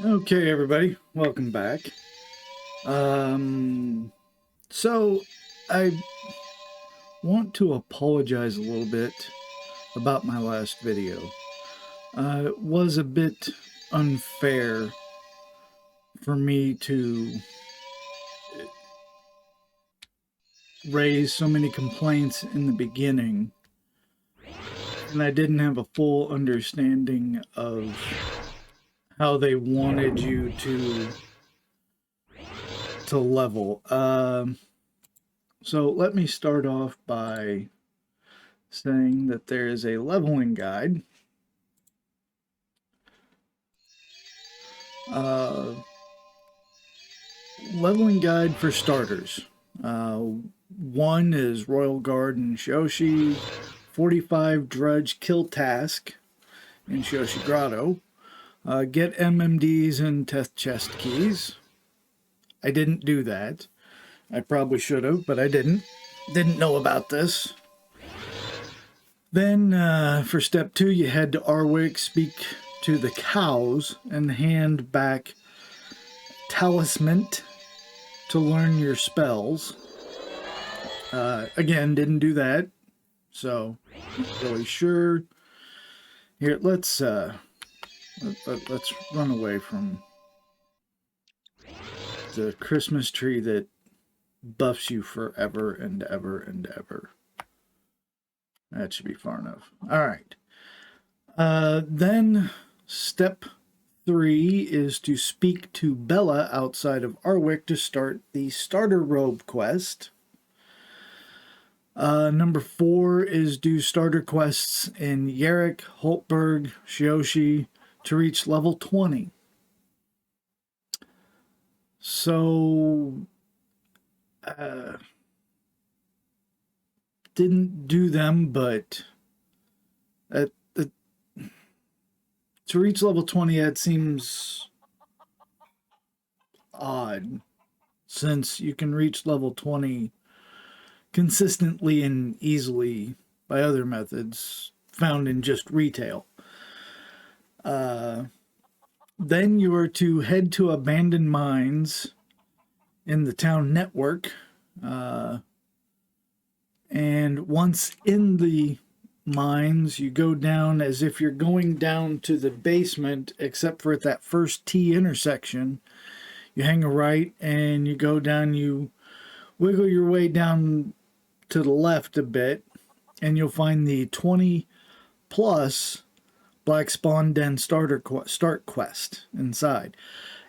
Okay, everybody, welcome back. So I want to apologize a little bit about my last video. It was a bit unfair for me to raise so many complaints in the beginning, and I didn't have a full understanding of how they wanted you to level. So let me start off by saying that there is a leveling guide. Uh, Leveling guide for starters. One is Royal Guard in Shoshi, 45 Drudge Kill Task in Shoshi Grotto. Get MMDs and Test Chest Keys. I didn't do that. I probably should have, but I didn't. Didn't know about this. Then for step 2, you head to Arwick, speak to the cows, and hand back talisman to learn your spells. Again, didn't do that, so not really sure. Here, let's run away from the Christmas tree that buffs you forever and ever and ever. That should be far enough. All right. Then step 3 is to speak to Bella outside of Arwick to start the starter robe quest. Number 4 is do starter quests in Yarrick, Holtberg, Shioshi to reach level 20. So, didn't do them, but to reach level 20, that seems odd, since you can reach level 20 consistently and easily by other methods found in just retail. Then you are to head to abandoned mines in the town network. And once in the mines, you go down as if you're going down to the basement, except for at that first T intersection. You hang a right and you go down, you wiggle your way down to the left a bit, and you'll find the 20 plus Black Spawn Den start quest inside.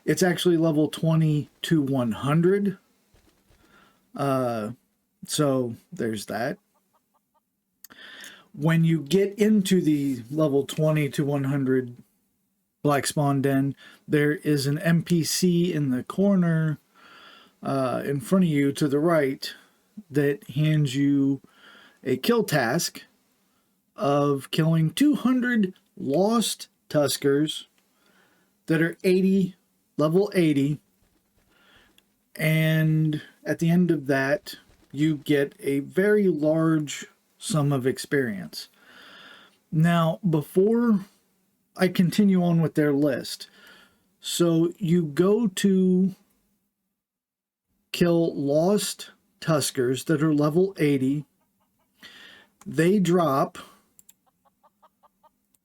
It's actually level 20 to 100. So there's that. When you get into the level 20 to 100 Black Spawn Den, there is an NPC in the corner in front of you to the right that hands you a kill task of killing 200 lost Tuskers that are level 80, and at the end of that you get a very large sum of experience. Now, before I continue on with their list, so you go to kill lost Tuskers that are level 80. They drop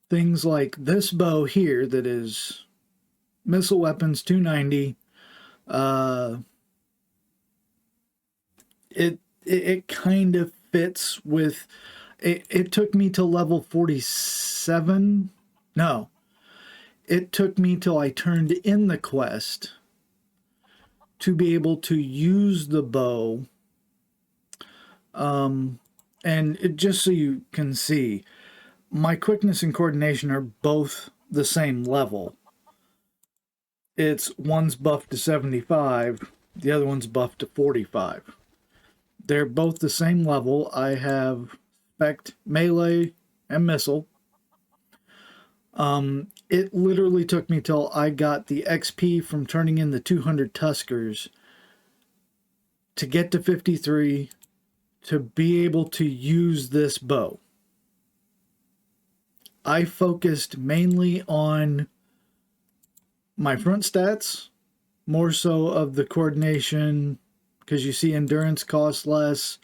things like this bow here that is missile weapons 290. It kind of fits with it took me to level 47. No, it took me till I turned in the quest to be able to use the bow. And just so you can see, my quickness and coordination are both the same level. It's one's buffed to 75, the other one's buffed to 45. They're both the same level. I have spec melee and missile. It literally took me till I got the XP from turning in the 200 Tuskers to get to 53 to be able to use this bow. I focused mainly on my front stats, more so of the coordination, because you see endurance costs less,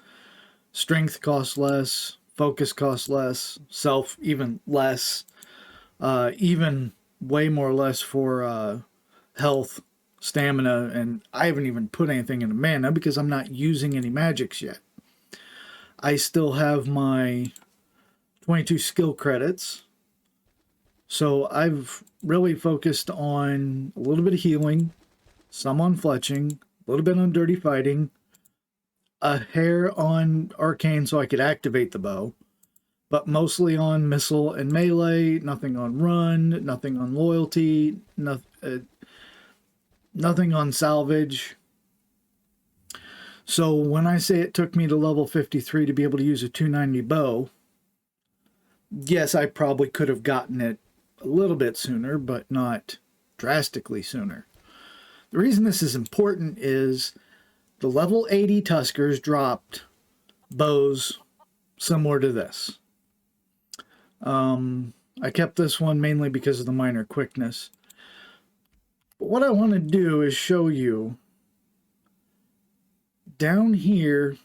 strength costs less, focus costs less, self even less, even way more or less for health, stamina, and I haven't even put anything into mana because I'm not using any magics yet. I still have my 22 skill credits, so I've really focused on a little bit of healing, some on fletching, a little bit on dirty fighting, a hair on arcane so I could activate the bow, but mostly on missile and melee, nothing on run, nothing on loyalty, nothing on salvage. So when I say it took me to level 53 to be able to use a 290 bow, yes, I probably could have gotten it a little bit sooner, but not drastically sooner. The reason this is important is the level 80 Tuskers dropped bows similar to this. I kept this one mainly because of the minor quickness. But what I want to do is show you down here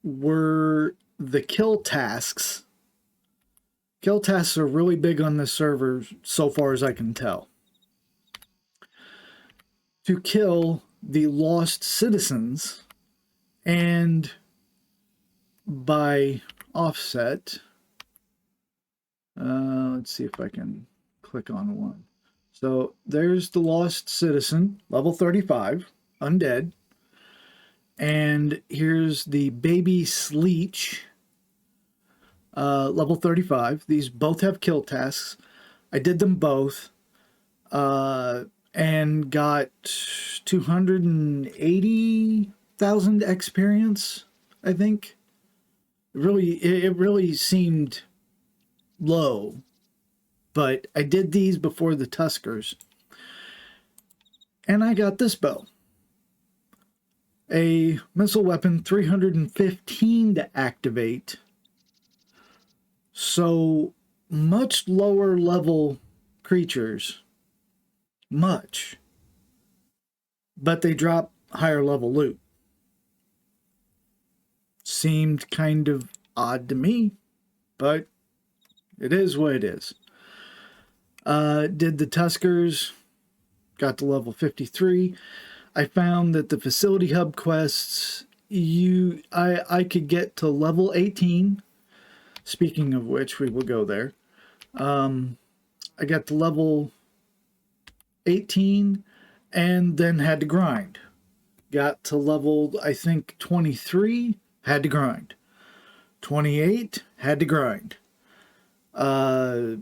were the kill tasks. Kill tasks are really big on this server so far as I can tell. To kill the lost citizens, and by offset, let's see if I can click on one. So there's the lost citizen, level 35, undead. And here's the baby Sleech, level 35. These both have kill tasks. I did them both and got 280,000 experience, I think. It really seemed low, but I did these before the Tuskers. And I got this bow. A missile weapon, 315 to activate. So much lower level creatures. Much. But they drop higher level loot. Seemed kind of odd to me, but it is what it is. Did the Tuskers, got to level 53. I found that the facility hub quests, I could get to level 18. Speaking of which, we will go there. I got to level 18 and then had to grind. Got to level, I think, 23, had to grind. 28, had to grind. At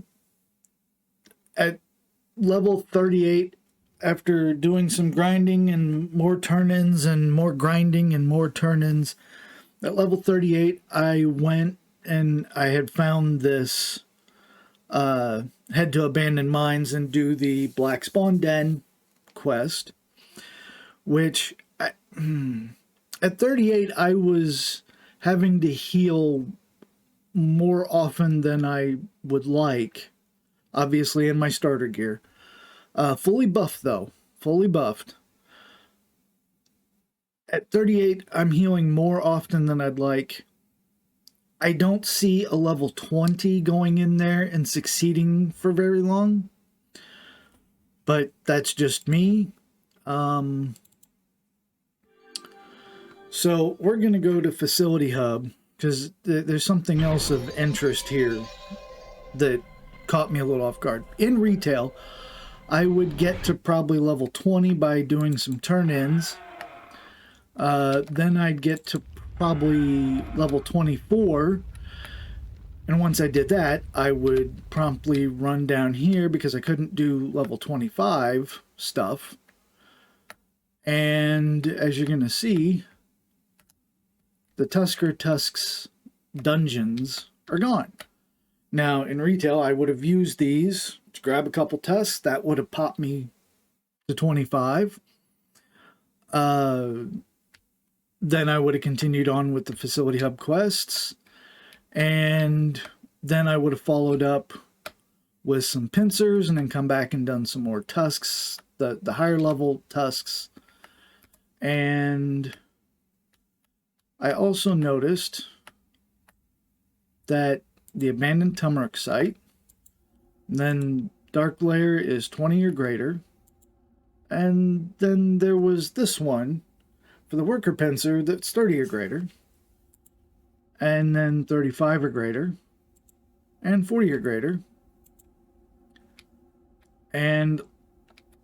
level 38, after doing some grinding and more turn-ins and more grinding and more turn-ins, at level 38, I went and I had found this, head to abandoned mines and do the Black Spawn Den quest, which at 38, I was having to heal more often than I would like, obviously in my starter gear. Fully buffed though, fully buffed. At 38, I'm healing more often than I'd like. I don't see a level 20 going in there and succeeding for very long, but that's just me. So we're going to go to Facility Hub because there's something else of interest here that caught me a little off guard. In retail, I would get to probably level 20 by doing some turn-ins. Then I'd get to probably level 24. And once I did that, I would promptly run down here because I couldn't do level 25 stuff. And as you're going to see, the Tusker Tusks dungeons are gone. Now, in retail, I would have used these to grab a couple tusks. That would have popped me to 25. Then I would have continued on with the Facility Hub quests. And then I would have followed up with some pincers and then come back and done some more tusks the higher level tusks. And I also noticed that the abandoned turmeric site, then dark layer is 20 or greater, and then there was this one for the worker pincer that's 30 or greater, and then 35 or greater, and 40 or greater, and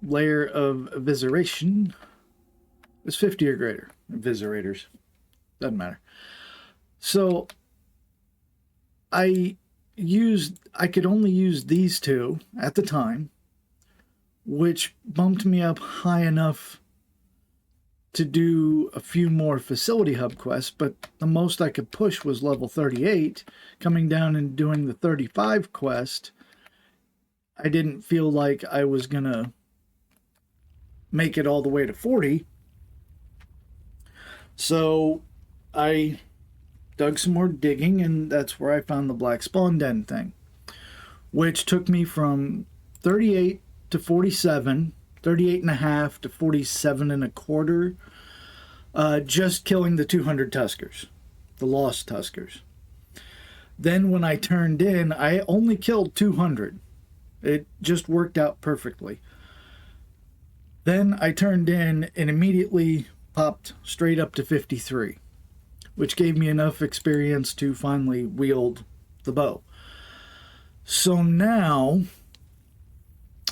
layer of evisceration is 50 or greater. Eviscerators, doesn't matter. So I could only use these two at the time, which bumped me up high enough to do a few more facility hub quests, but the most I could push was level 38. Coming down and doing the 35 quest, I didn't feel like I was gonna make it all the way to 40. So I dug some more digging, and that's where I found the black spawn den thing, which took me from 38 to 47, 38 and a half to 47 and a quarter, just killing the 200 tuskers, the lost tuskers. Then when I turned in, I only killed 200. It just worked out perfectly. Then I turned in and immediately popped straight up to 53, which gave me enough experience to finally wield the bow. So now,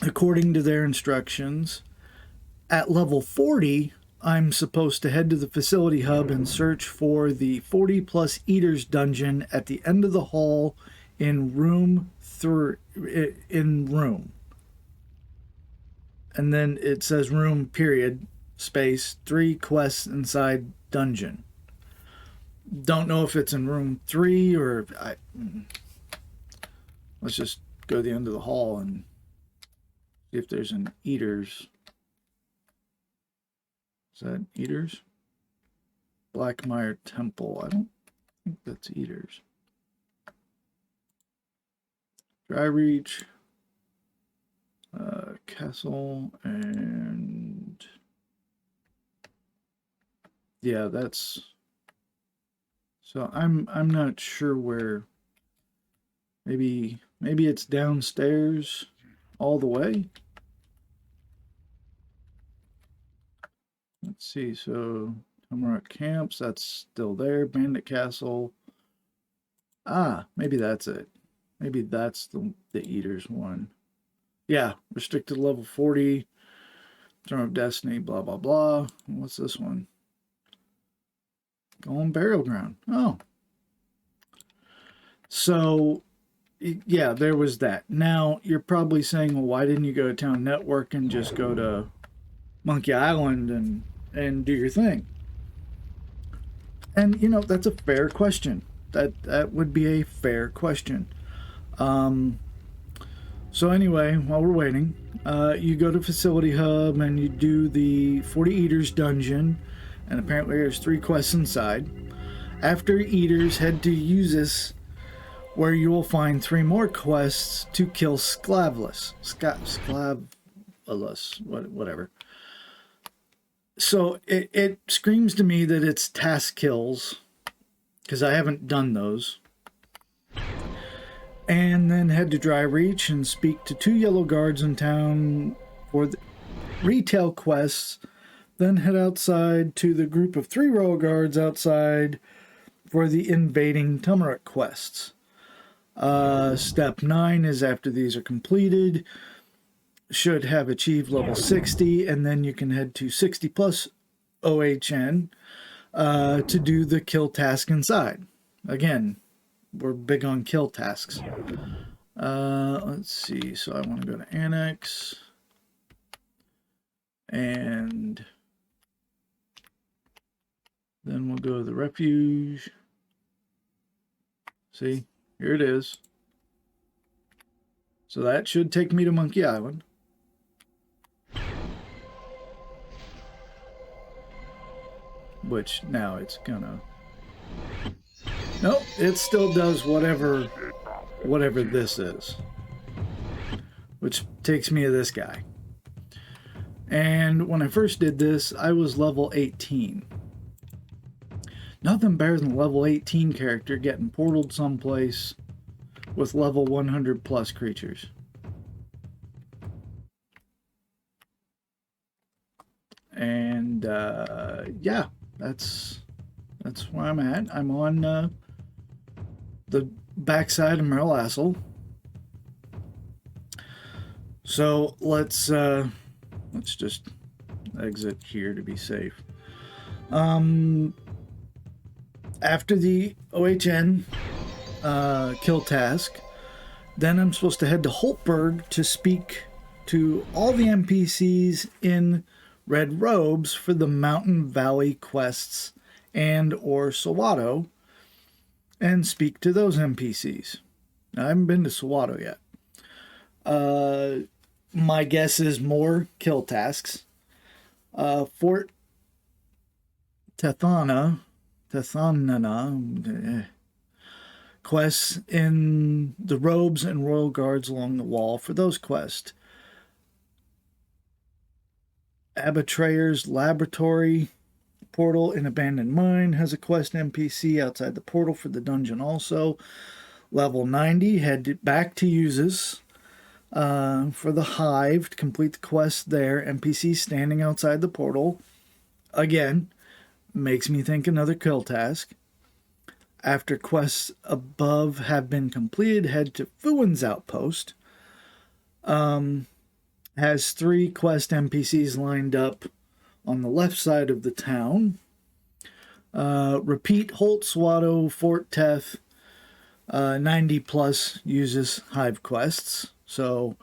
according to their instructions, at level 40, I'm supposed to head to the facility hub and search for the 40 plus eaters dungeon at the end of the hall in room 3. And then it says room period space 3 quests inside dungeon. Don't know if it's in room 3 or let's just go to the end of the hall and see if there's an eaters. Is that eaters? Blackmire Temple. I don't think that's eaters. Dry Reach, Castle, and yeah, that's. So I'm not sure where. Maybe it's downstairs all the way. Let's see. So Tamarack Camps, that's still there. Bandit Castle. Ah, maybe that's it. Maybe that's the Eaters one. Yeah, restricted level 40. Throne of Destiny, blah, blah, blah. What's this one? Golem Burial Ground. Oh. So, yeah, there was that. Now, you're probably saying, well, why didn't you go to Town Network and just go to Monkey Island and do your thing? And, you know, that's a fair question. That would be a fair question. So anyway, while we're waiting, you go to Facility Hub and you do the 40 Eaters dungeon, and apparently there's 3 quests inside. After Eaters, head to Usis, where you will find 3 more quests to kill Sklavlus. Sklavlus, whatever. So it screams to me that it's task kills, because I haven't done those. And then head to Dry Reach and speak to 2 yellow guards in town for the retail quests. Then head outside to the group of 3 royal guards outside for the invading Tamarack quests. Step 9 is after these are completed, should have achieved level 60, and then you can head to 60 plus OHN to do the kill task inside. Again, we're big on kill tasks. Let's see. So I want to go to Annex. And then we'll go to the Refuge. See, here it is. So that should take me to Monkey Island. Which now it's gonna... Nope, it still does whatever this is. Which takes me to this guy. And when I first did this, I was level 18. Nothing better than a level 18 character getting portaled someplace with level 100 plus creatures. And yeah, that's where I'm at. I'm on the backside of Merlassel. So let's just exit here to be safe. After the OHN kill task, then I'm supposed to head to Holtberg to speak to all the NPCs in red robes for the Mountain Valley quests and or Sawato, and speak to those NPCs. Now, I haven't been to Sawato yet. My guess is more kill tasks. Fort Tethanna, quests in the robes and royal guards along the wall for those quests. Abitrayer's laboratory portal in abandoned mine has a quest NPC outside the portal for the dungeon also. Level 90, head back to Uzes for the hive to complete the quest there. NPC standing outside the portal. Again, makes me think another kill task. After quests above have been completed, head to Fuin's outpost. Has 3 quest NPCs lined up on the left side of the town. Repeat Holt, Sawato, Fort Teth. 90 plus uses hive quests. So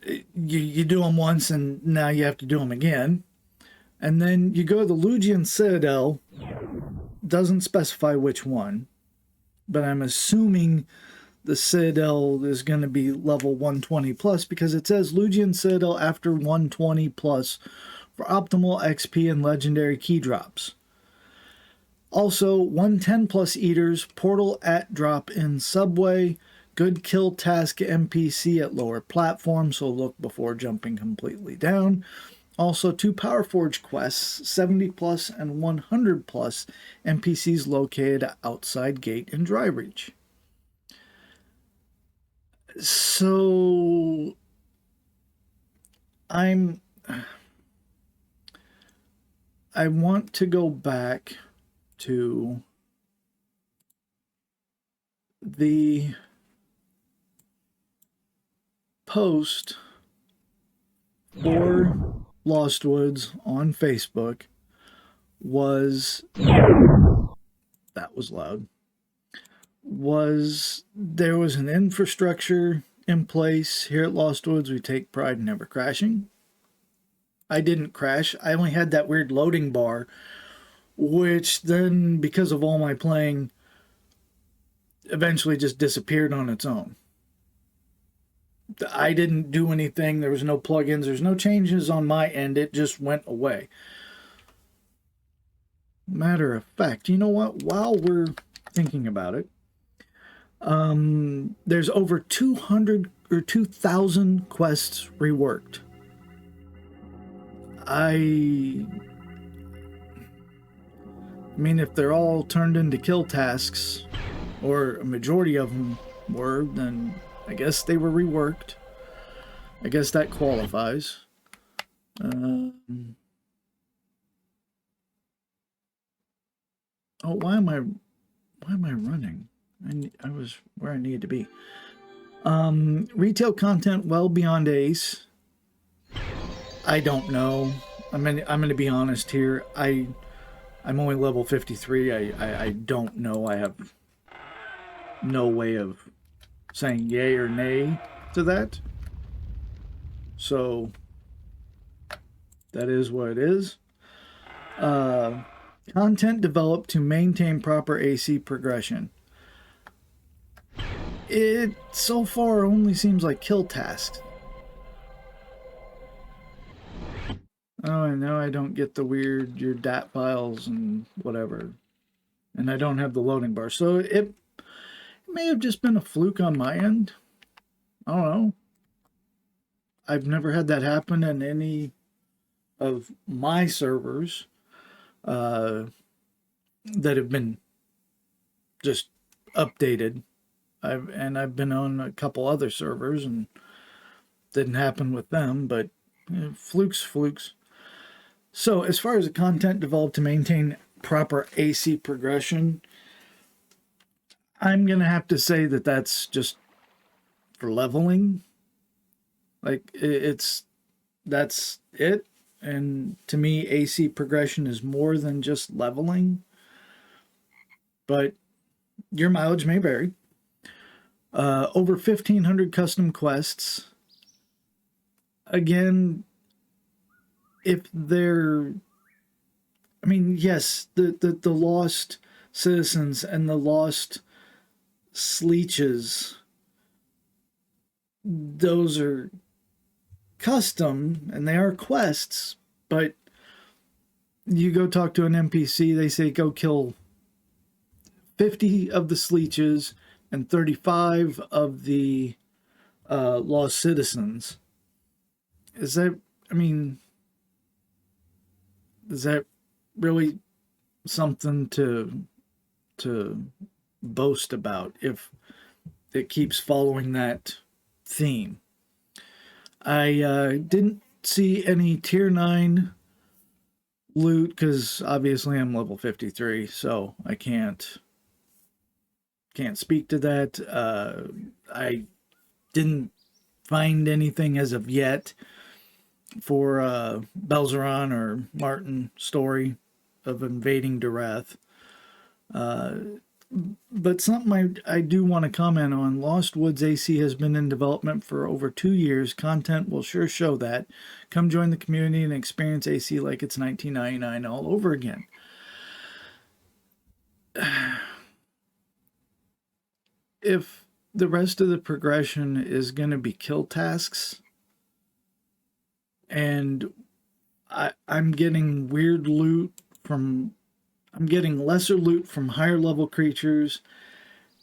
you do them once and now you have to do them again. And then you go to the Lugian Citadel. Doesn't specify which one, but I'm assuming the Citadel is going to be level 120 plus because it says Lugian Citadel after 120 plus for optimal XP and legendary key drops. Also, 110 plus eaters, portal at drop in subway, good kill task NPC at lower platform, so look before jumping completely down. Also, 2 Power Forge quests, 70 plus and 100 plus NPCs located outside gate and dry reach. So I want to go back to the post for LostWoods on Facebook was, that was loud, was there was an infrastructure in place here at LostWoods. We take pride in never crashing. I didn't crash. I only had that weird loading bar, which then, because of all my playing, eventually just disappeared on its own. I didn't do anything. There was no plugins. There's no changes on my end. It just went away. Matter of fact, you know what? While we're thinking about it, there's over 200 or 2,000 quests reworked. I mean, if they're all turned into kill tasks, or a majority of them were, then I guess they were reworked. I guess that qualifies. Oh, why am I running? I was where I needed to be. Retail content well beyond ace. I don't know. I'm gonna be honest here. I'm only level 53. I don't know. I have no way of saying yay or nay to that. So that is what it is. Content developed to maintain proper AC progression. It so far only seems like kill tasks. Oh, and now I don't get the weird, your DAT files and whatever. And I don't have the loading bar. So it may have just been a fluke on my end. I don't know. I've never had that happen in any of my servers uh, that have been just updated. I've been on a couple other servers and didn't happen with them, but flukes. So as far as the content developed to maintain proper AC progression, I'm gonna have to say that that's just for leveling. Like that's it. And to me, AC progression is more than just leveling. But your mileage may vary. Over 1,500 custom quests. Again, if they're, I mean, yes, the lost citizens and the lost sleeches, those are custom and they are quests, but you go talk to an NPC, they say go kill 50 of the sleeches and 35 of the lost citizens. Is that, I mean, is that really something to boast about if it keeps following that theme? I didn't see any tier 9 loot because obviously I'm level 53, so I can't speak to that. I didn't find anything as of yet for Belzeron or Martin story of invading Dareth. But something I do want to comment on, LostWoods AC has been in development for over 2 years. Content will sure show that. Come join the community and experience AC like it's 1999 all over again. If the rest of the progression is going to be kill tasks, and I'm getting weird loot from, I'm getting lesser loot from higher level creatures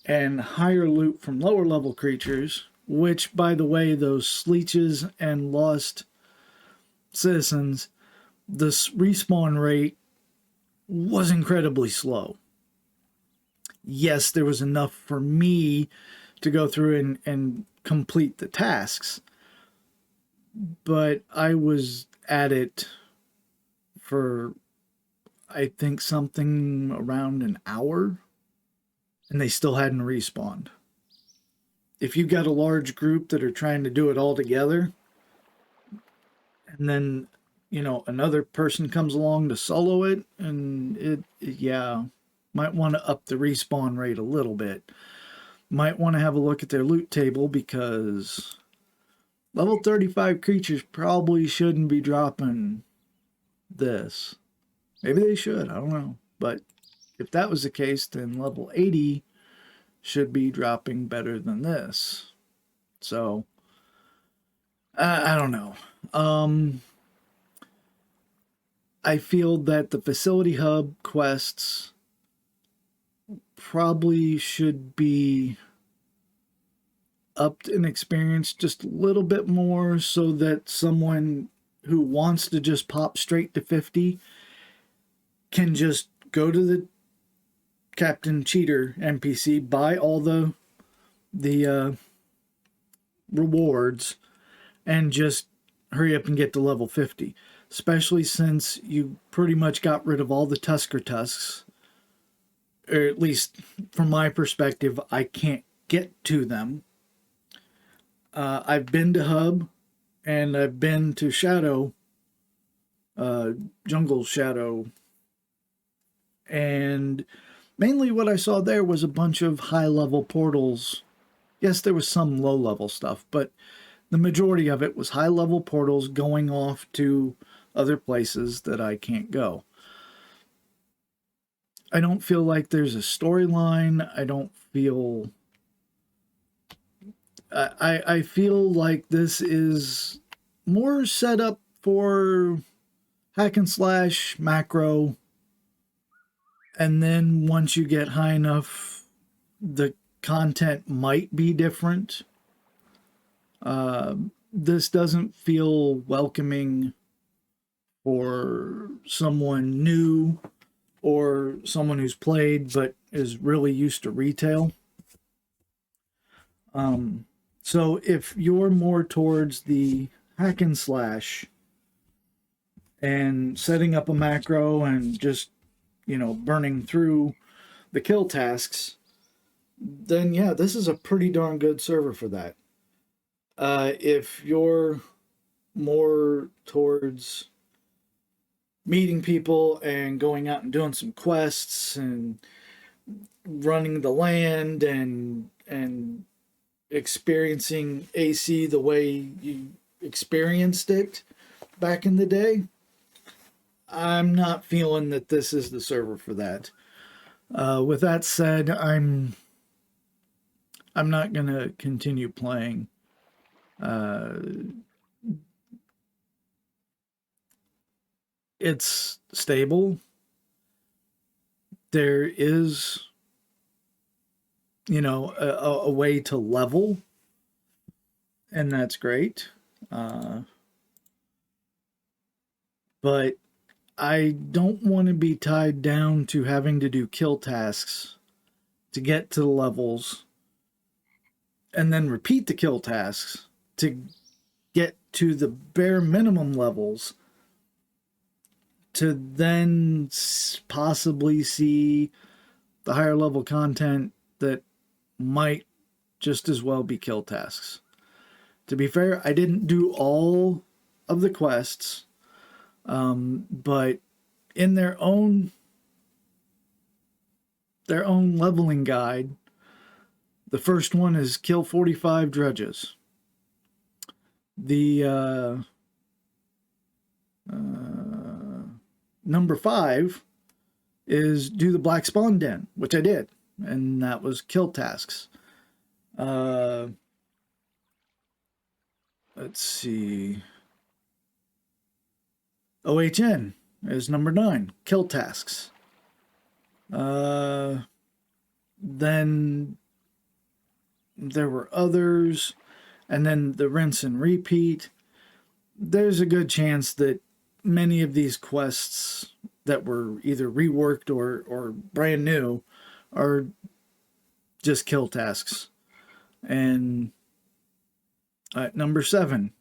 and higher loot from lower level creatures, which, by the way, those sleeches and lost citizens, the respawn rate was incredibly slow. Yes, there was enough for me to go through and complete the tasks, but I was at it for, I think, something around an hour, and they still hadn't respawned. If you got a large group that are trying to do it all together, and then, you know, another person comes along to solo it, and yeah, might want to up the respawn rate a little bit. Might want to have a look at their loot table, because level 35 creatures probably shouldn't be dropping this. Maybe they should, I don't know. But if that was the case, then level 80 should be dropping better than this. So, I don't know. I feel that the facility hub quests probably should be upped in experience just a little bit more, so that someone who wants to just pop straight to 50 can just go to the Captain Cheater NPC, buy all the rewards, and just hurry up and get to level 50. Especially since you pretty much got rid of all the Tusker Tusks. Or at least from my perspective, I can't get to them. I've been to Hub, and I've been to Shadow, Jungle Shadow, and mainly what I saw there was a bunch of high-level portals. Yes, there was some low-level stuff, but the majority of it was high-level portals going off to other places that I can't go. I don't feel like there's a storyline. I don't feel... I feel like this is more set up for hack and slash, macro, and then once you get high enough, the content might be different. this doesn't feel welcoming for someone new or someone who's played but is really used to retail. So if you're more towards the hack and slash and setting up a macro and just, burning through the kill tasks, then yeah, this is a pretty darn good server for that. If you're more towards meeting people and going out and doing some quests and running the land and experiencing AC the way you experienced it back in the day, I'm not feeling that this is the server for that. With that said, I'm not gonna continue playing. It's stable. There is, a way to level, and that's great. But I don't want to be tied down to having to do kill tasks to get to the levels and then repeat the kill tasks to get to the bare minimum levels to then possibly see the higher level content that might just as well be kill tasks. To be fair, I didn't do all of the quests, but in their own leveling guide, the first one is kill 45 dredges. The number 5 is do the black spawn den, which I did, and that was kill tasks. Let's see. OHN is number 9, kill tasks. Then there were others, and then the rinse and repeat. There's a good chance that many of these quests that were either reworked or brand new are just kill tasks. And number 7,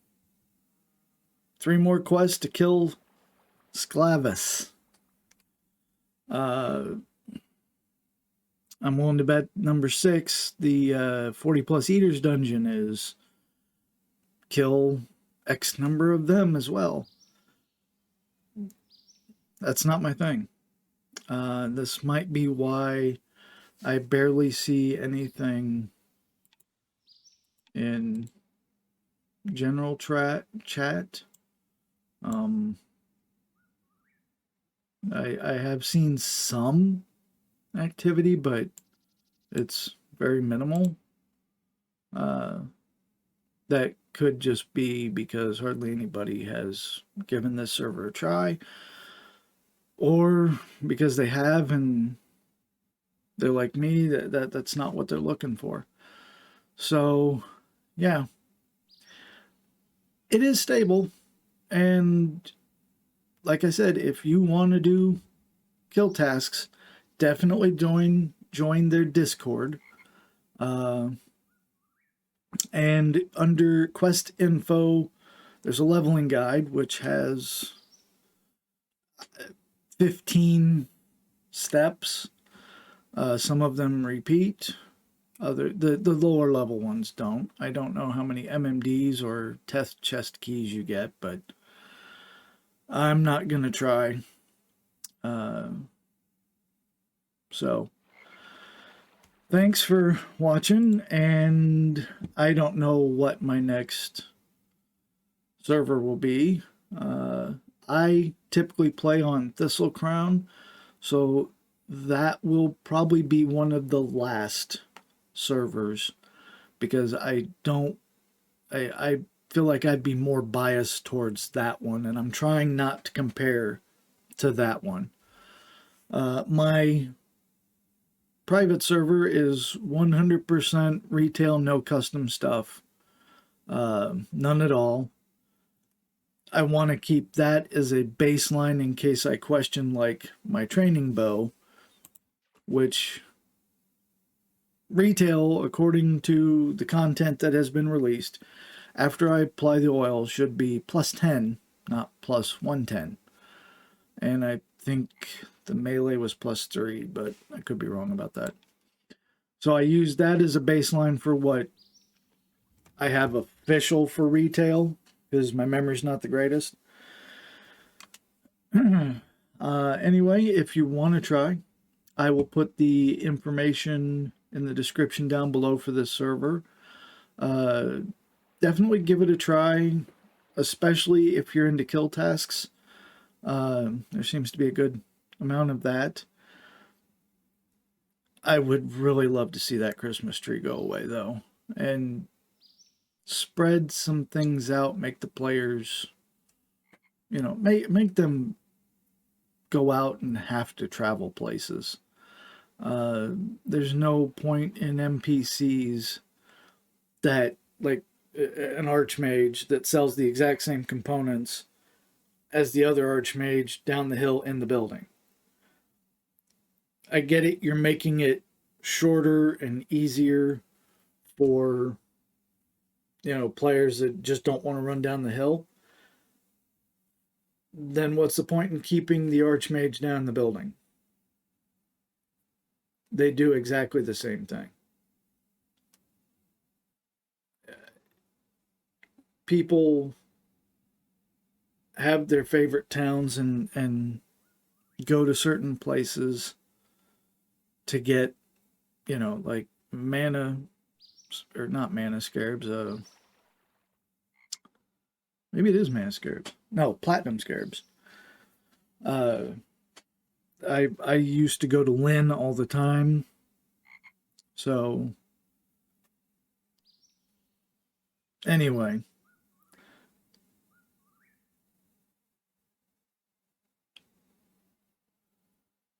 3 more quests to kill Sclavus. I'm willing to bet number 6, the 40 plus eaters dungeon, is kill X number of them as well. That's not my thing. This might be why I barely see anything in general chat. I have seen some activity, but it's very minimal. That could just be because hardly anybody has given this server a try, or because they have and they're like me, that's not what they're looking for. So yeah, it is stable, and like I said, if you want to do kill tasks, definitely join their Discord. And under quest info, there's a leveling guide which has 15 steps. Some of them repeat. The lower level ones don't. I don't know how many MMDs or test chest keys you get, but I'm not gonna try. So thanks for watching, and I don't know what my next server will be. I typically play on Thistle Crown, so that will probably be one of the last servers, because I feel like I'd be more biased towards that one, and I'm trying not to compare to that one. My private server is 100% retail, no custom stuff. None at all. I want to keep that as a baseline in case I question like my training bow, which retail, according to the content that has been released, after I apply the oil, should be plus 10, not plus 110. And I think the melee was plus 3, but I could be wrong about that. So I use that as a baseline for what I have official for retail, because my memory's not the greatest. Anyway, if you want to try, I will put the information in the description down below for this server. Definitely give it a try, especially if you're into kill tasks. There seems to be a good amount of that. I would really love to see that Christmas tree go away, though, and spread some things out, make the players, make them go out and have to travel places. There's no point in NPCs that, like an archmage that sells the exact same components as the other archmage down the hill in the building. I get it, you're making it shorter and easier for players that just don't want to run down the hill. Then what's the point in keeping the archmage down the building? They do exactly the same thing. People have their favorite towns and go to certain places to get, like mana, or not mana scarabs. Maybe it is mana scarabs. No, platinum scarabs. I used to go to Lynn all the time. So anyway,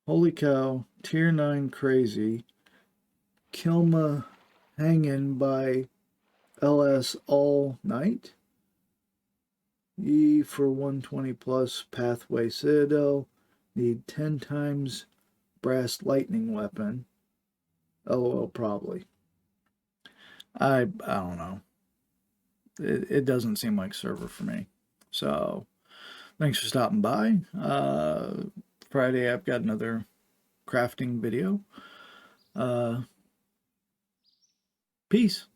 holy cow, tier 9 crazy. Kilma hanging by LS all night. E for 120 plus pathway citadel. Need 10 times brass lightning weapon. LOL, probably. I don't know. It doesn't seem like server for me. So thanks for stopping by. Friday I've got another crafting video. Peace.